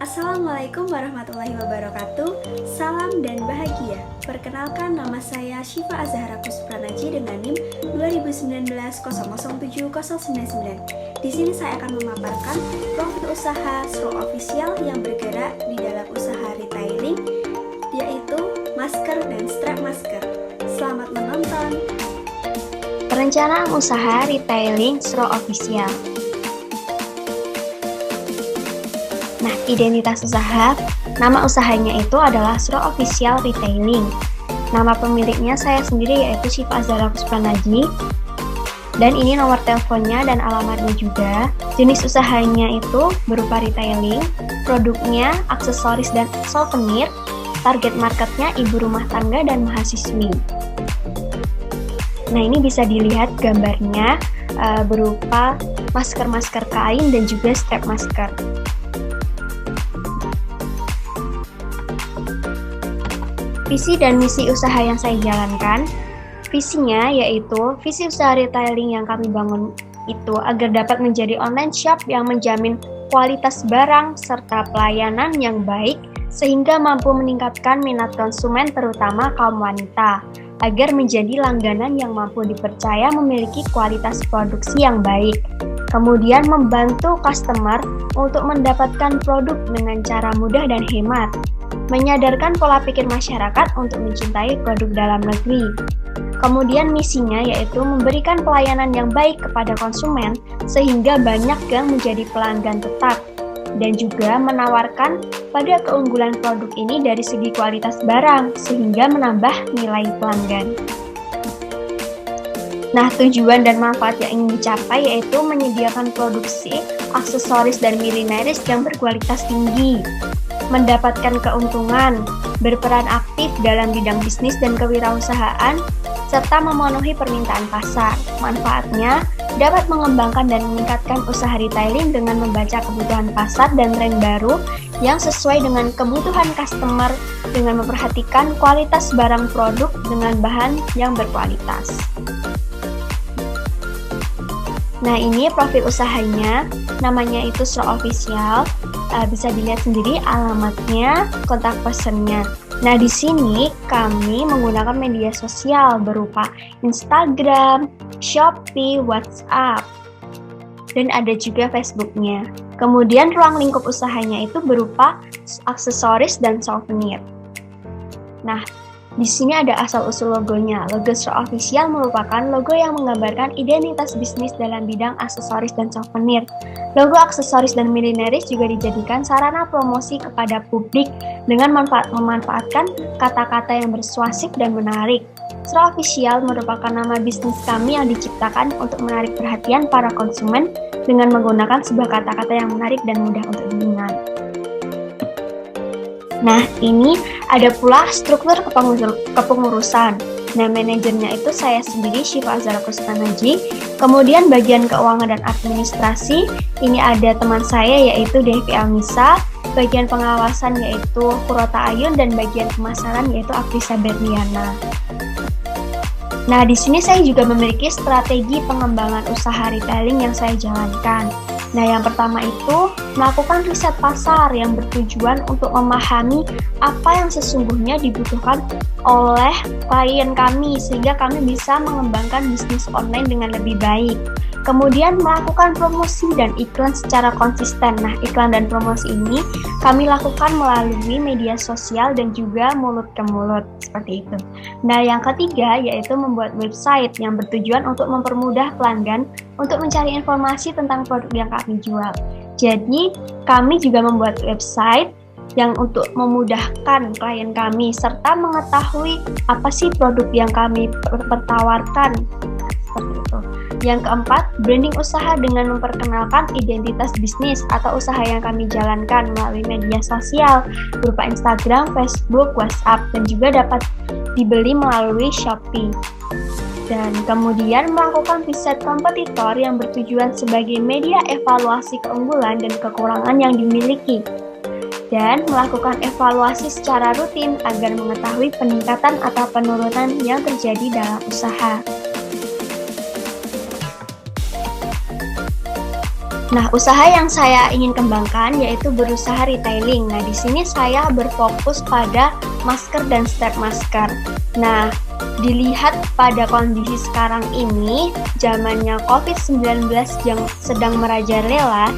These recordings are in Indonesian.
Assalamualaikum warahmatullahi wabarakatuh. Salam dan bahagia. Perkenalkan, nama saya Syifa Azahra Kuspranaji dengan NIM 2019-007099. Di sini saya akan memaparkan profil usaha Sro Official yang bergerak di dalam usaha retailing, yaitu masker dan strap masker. Selamat menonton. Perencanaan usaha retailing Sro Official. Nah, identitas usaha, nama usahanya itu adalah Sro Official Retailing. Nama pemiliknya saya sendiri yaitu Syifa Azahra Kuspranaji. Dan ini nomor teleponnya dan alamatnya juga. Jenis usahanya itu berupa retailing, produknya aksesoris dan souvenir, target marketnya ibu rumah tangga dan mahasiswi. Nah, ini bisa dilihat gambarnya berupa masker-masker kain dan juga strap masker. Visi dan misi usaha yang saya jalankan, visinya yaitu visi usaha retailing yang kami bangun itu agar dapat menjadi online shop yang menjamin kualitas barang serta pelayanan yang baik sehingga mampu meningkatkan minat konsumen terutama kaum wanita agar menjadi langganan yang mampu dipercaya memiliki kualitas produksi yang baik. Kemudian membantu customer untuk mendapatkan produk dengan cara mudah dan hemat. Menyadarkan pola pikir masyarakat untuk mencintai produk dalam negeri. Kemudian misinya yaitu memberikan pelayanan yang baik kepada konsumen sehingga banyak yang menjadi pelanggan tetap dan juga menawarkan pada keunggulan produk ini dari segi kualitas barang sehingga menambah nilai pelanggan. Nah, tujuan dan manfaat yang ingin dicapai yaitu menyediakan produksi, aksesoris dan milineris yang berkualitas tinggi, mendapatkan keuntungan, berperan aktif dalam bidang bisnis dan kewirausahaan, serta memenuhi permintaan pasar. Manfaatnya dapat mengembangkan dan meningkatkan usaha retailing dengan membaca kebutuhan pasar dan tren baru yang sesuai dengan kebutuhan customer dengan memperhatikan kualitas barang produk dengan bahan yang berkualitas. Nah, ini profil usahanya, namanya itu Sro Official. Bisa dilihat sendiri alamatnya, kontak personnya. Nah, di sini kami menggunakan media sosial berupa Instagram, Shopee, WhatsApp, dan ada juga Facebooknya. Kemudian ruang lingkup usahanya itu berupa aksesoris dan souvenir. Nah, di sini ada asal-usul logonya. Logo Sro Official merupakan logo yang menggambarkan identitas bisnis dalam bidang aksesoris dan souvenir. Logo aksesoris dan milineris juga dijadikan sarana promosi kepada publik dengan memanfaatkan kata-kata yang persuasif dan menarik. Sro Official merupakan nama bisnis kami yang diciptakan untuk menarik perhatian para konsumen dengan menggunakan sebuah kata-kata yang menarik dan mudah untuk diingat. Nah, ini ada pula struktur kepengurusan. Nah, manajernya itu saya sendiri, Syifa Azahra Kuspranaji. Kemudian bagian keuangan dan administrasi, ini ada teman saya yaitu Devi Almisa. Bagian pengawasan yaitu Kurota Ayun dan bagian pemasaran yaitu Afrisa Berliana. Nah, di sini saya juga memiliki strategi pengembangan usaha retailing yang saya jalankan. Nah, yang pertama itu melakukan riset pasar yang bertujuan untuk memahami apa yang sesungguhnya dibutuhkan oleh klien kami sehingga kami bisa mengembangkan bisnis online dengan lebih baik. Kemudian melakukan promosi dan iklan secara konsisten. Nah, iklan dan promosi ini kami lakukan melalui media sosial dan juga mulut ke mulut, seperti itu. Nah, yang ketiga yaitu membuat website yang bertujuan untuk mempermudah pelanggan untuk mencari informasi tentang produk yang kami jual. Jadi, kami juga membuat website yang untuk memudahkan klien kami serta mengetahui apa sih produk yang kami pertawarkan. Seperti itu. Yang keempat, branding usaha dengan memperkenalkan identitas bisnis atau usaha yang kami jalankan melalui media sosial berupa Instagram, Facebook, WhatsApp, dan juga dapat dibeli melalui Shopee. Dan kemudian melakukan riset kompetitor yang bertujuan sebagai media evaluasi keunggulan dan kekurangan yang dimiliki. Dan melakukan evaluasi secara rutin agar mengetahui peningkatan atau penurunan yang terjadi dalam usaha. Nah, usaha yang saya ingin kembangkan yaitu berusaha retailing. Nah, di sini saya berfokus pada masker dan strap masker. Nah, dilihat pada kondisi sekarang ini, zamannya COVID-19 yang sedang merajalela,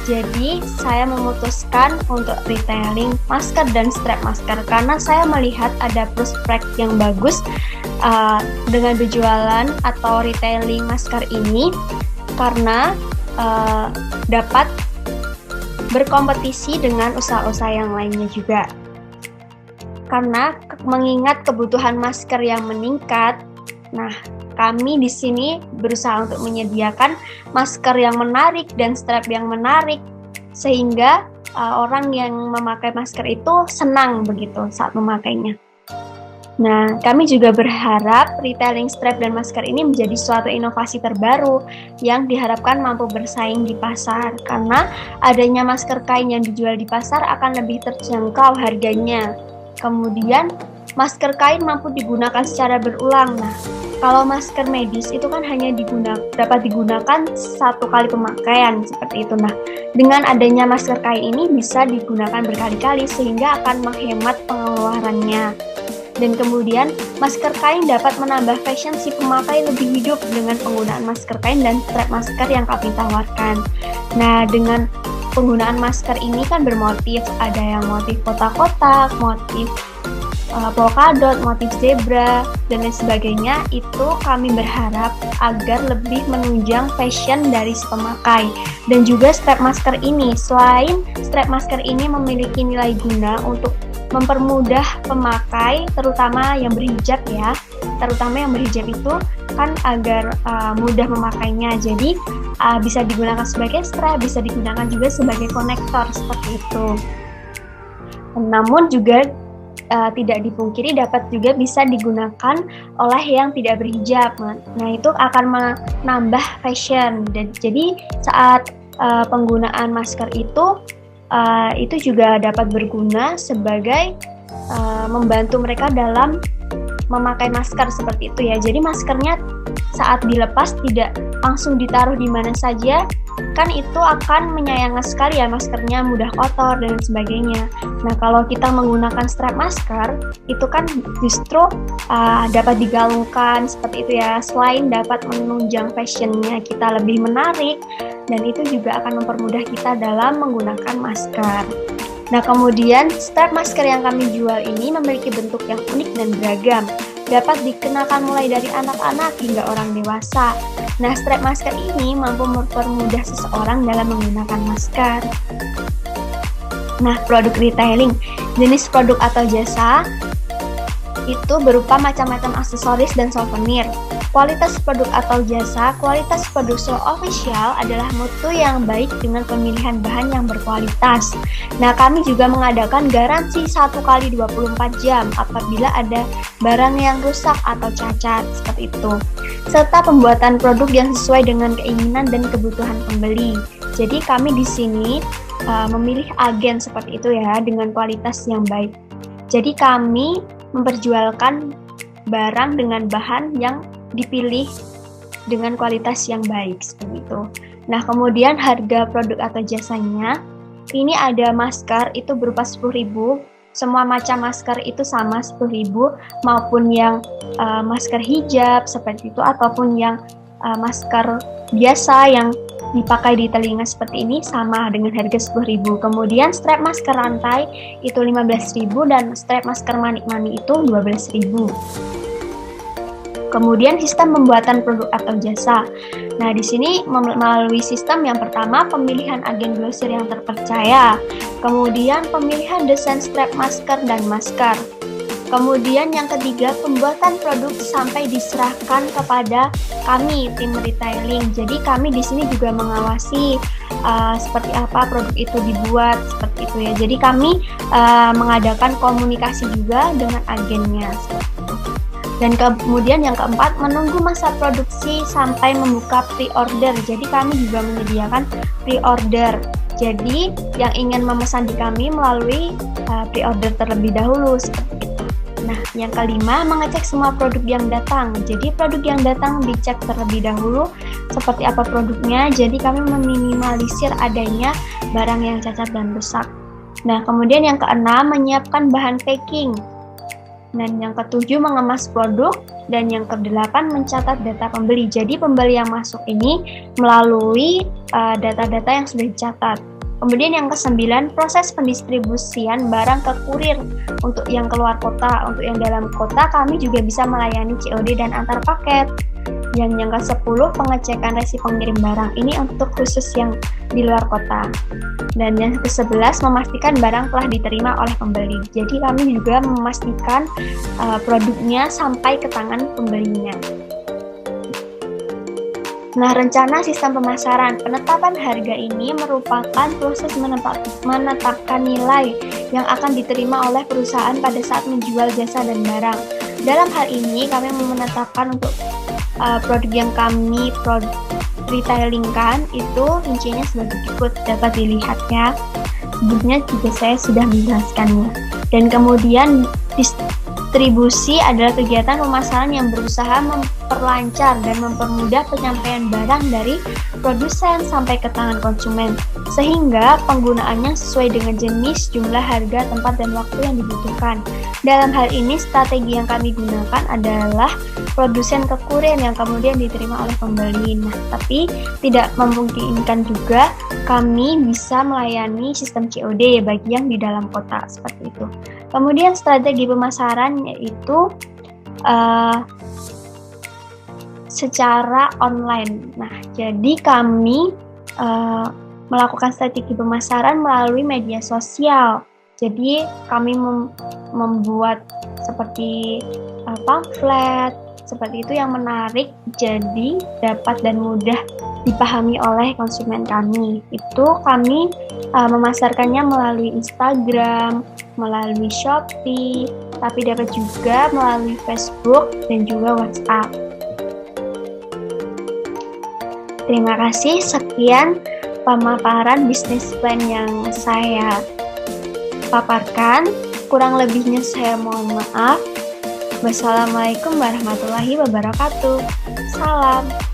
jadi saya memutuskan untuk retailing masker dan strap masker karena saya melihat ada prospek yang bagus dengan berjualan atau retailing masker ini karena dapat berkompetisi dengan usaha-usaha yang lainnya juga. Karena mengingat kebutuhan masker yang meningkat, nah kami di sini berusaha untuk menyediakan masker yang menarik dan strap yang menarik sehingga orang yang memakai masker itu senang begitu saat memakainya. Nah, kami juga berharap retailing strap dan masker ini menjadi suatu inovasi terbaru yang diharapkan mampu bersaing di pasar karena adanya masker kain yang dijual di pasar akan lebih terjangkau harganya. Kemudian, masker kain mampu digunakan secara berulang. Nah, kalau masker medis itu kan hanya dapat digunakan satu kali pemakaian seperti itu. Nah, dengan adanya masker kain ini bisa digunakan berkali-kali sehingga akan menghemat pengeluarannya. Dan kemudian, masker kain dapat menambah fashion si pemakai lebih hidup dengan penggunaan masker kain dan strap masker yang kami tawarkan. Nah, dengan penggunaan masker ini kan bermotif, ada yang motif kotak-kotak, motif polkadot, motif zebra, dan lain sebagainya. Itu kami berharap agar lebih menunjang fashion dari si pemakai. Dan juga strap masker ini, selain strap masker ini memiliki nilai guna untuk mempermudah pemakai, terutama yang berhijab ya, terutama yang berhijab itu kan agar mudah memakainya. Jadi bisa digunakan sebagai strap, bisa digunakan juga sebagai konektor seperti itu. Namun juga tidak dipungkiri dapat juga bisa digunakan oleh yang tidak berhijab. Nah, itu akan menambah fashion. Dan jadi saat penggunaan masker itu juga dapat berguna sebagai membantu mereka dalam memakai masker seperti itu ya. Jadi maskernya saat dilepas tidak langsung ditaruh di mana saja, kan itu akan menyayangkan sekali ya, maskernya mudah kotor dan sebagainya. Nah, kalau kita menggunakan strap masker itu kan justru dapat digalungkan seperti itu ya. Selain dapat menunjang fashionnya kita lebih menarik, dan itu juga akan mempermudah kita dalam menggunakan masker. Nah, kemudian strap masker yang kami jual ini memiliki bentuk yang unik dan beragam. Dapat dikenakan mulai dari anak-anak hingga orang dewasa. Nah, strap masker ini mampu mempermudah seseorang dalam menggunakan masker. Nah, produk retailing, jenis produk atau jasa itu berupa macam-macam aksesoris dan souvenir. Kualitas produk atau jasa, kualitas produk Slow Official adalah mutu yang baik dengan pemilihan bahan yang berkualitas. Nah, kami juga mengadakan garansi 1x24 jam apabila ada barang yang rusak atau cacat, seperti itu. Serta pembuatan produk yang sesuai dengan keinginan dan kebutuhan pembeli. Jadi kami di sini memilih agen seperti itu ya, dengan kualitas yang baik. Jadi kami memperjualkan barang dengan bahan yang dipilih dengan kualitas yang baik seperti itu. Nah, kemudian harga produk atau jasanya, ini ada masker itu berupa 10.000. Semua macam masker itu sama 10.000, maupun yang masker hijab seperti itu, ataupun yang masker biasa yang dipakai di telinga seperti ini sama dengan harga 10.000. Kemudian strap masker rantai itu 15.000 dan strap masker manik-manik itu 12.000. Kemudian sistem pembuatan produk atau jasa. Nah, di sini melalui sistem yang pertama pemilihan agen grosir yang terpercaya. Kemudian pemilihan desain strap masker dan masker. Kemudian yang ketiga, pembuatan produk sampai diserahkan kepada kami tim retailing. Jadi kami di sini juga mengawasi seperti apa produk itu dibuat, seperti itu ya. Jadi kami mengadakan komunikasi juga dengan agennya. Dan kemudian yang keempat, menunggu masa produksi sampai membuka pre-order. Jadi kami juga menyediakan pre-order. Jadi yang ingin memesan di kami melalui pre-order terlebih dahulu seperti itu. Nah, yang kelima, mengecek semua produk yang datang. Jadi produk yang datang dicek terlebih dahulu seperti apa produknya. Jadi kami meminimalisir adanya barang yang cacat dan rusak. Nah, kemudian yang keenam, menyiapkan bahan packing. Dan yang ketujuh, mengemas produk. Dan yang kedelapan, mencatat data pembeli. Jadi pembeli yang masuk ini melalui data-data yang sudah dicatat. Kemudian yang kesembilan, proses pendistribusian barang ke kurir untuk yang keluar kota. Untuk yang dalam kota, kami juga bisa melayani COD dan antar paket. Yang ke-10, pengecekan resi pengirim barang. Ini untuk khusus yang di luar kota. Dan yang ke-11, memastikan barang telah diterima oleh pembeli. Jadi kami juga memastikan produknya sampai ke tangan pembelinya. Nah, rencana sistem pemasaran. Penetapan harga ini merupakan proses menetapkan nilai yang akan diterima oleh perusahaan pada saat menjual jasa dan barang. Dalam hal ini, kami menetapkan untuk produk yang kami retailingkan itu rinciannya sebagai berikut, dapat dilihat ya. Sebelumnya juga saya sudah menjelaskannya. Dan kemudian distribusi adalah kegiatan pemasaran yang berusaha memperlancar dan mempermudah penyampaian barang dari produsen sampai ke tangan konsumen, sehingga penggunaannya sesuai dengan jenis, jumlah, harga, tempat, dan waktu yang dibutuhkan. Dalam hal ini, strategi yang kami gunakan adalah produsen ke kurir yang kemudian diterima oleh pembeli. Nah, tapi tidak memungkinkan juga kami bisa melayani sistem COD bagi yang di dalam kota, seperti itu. Kemudian strategi pemasaran yaitu secara online. Nah, jadi kami melakukan strategi pemasaran melalui media sosial. Jadi kami membuat seperti pamflet, seperti itu yang menarik, jadi dapat dan mudah dipahami oleh konsumen kami. Itu kami memasarkannya melalui Instagram, melalui Shopee, tapi dapat juga melalui Facebook dan juga WhatsApp. Terima kasih, sekian pemaparan bisnis plan yang saya paparkan. Kurang lebihnya saya mohon maaf. Wassalamualaikum warahmatullahi wabarakatuh. Salam.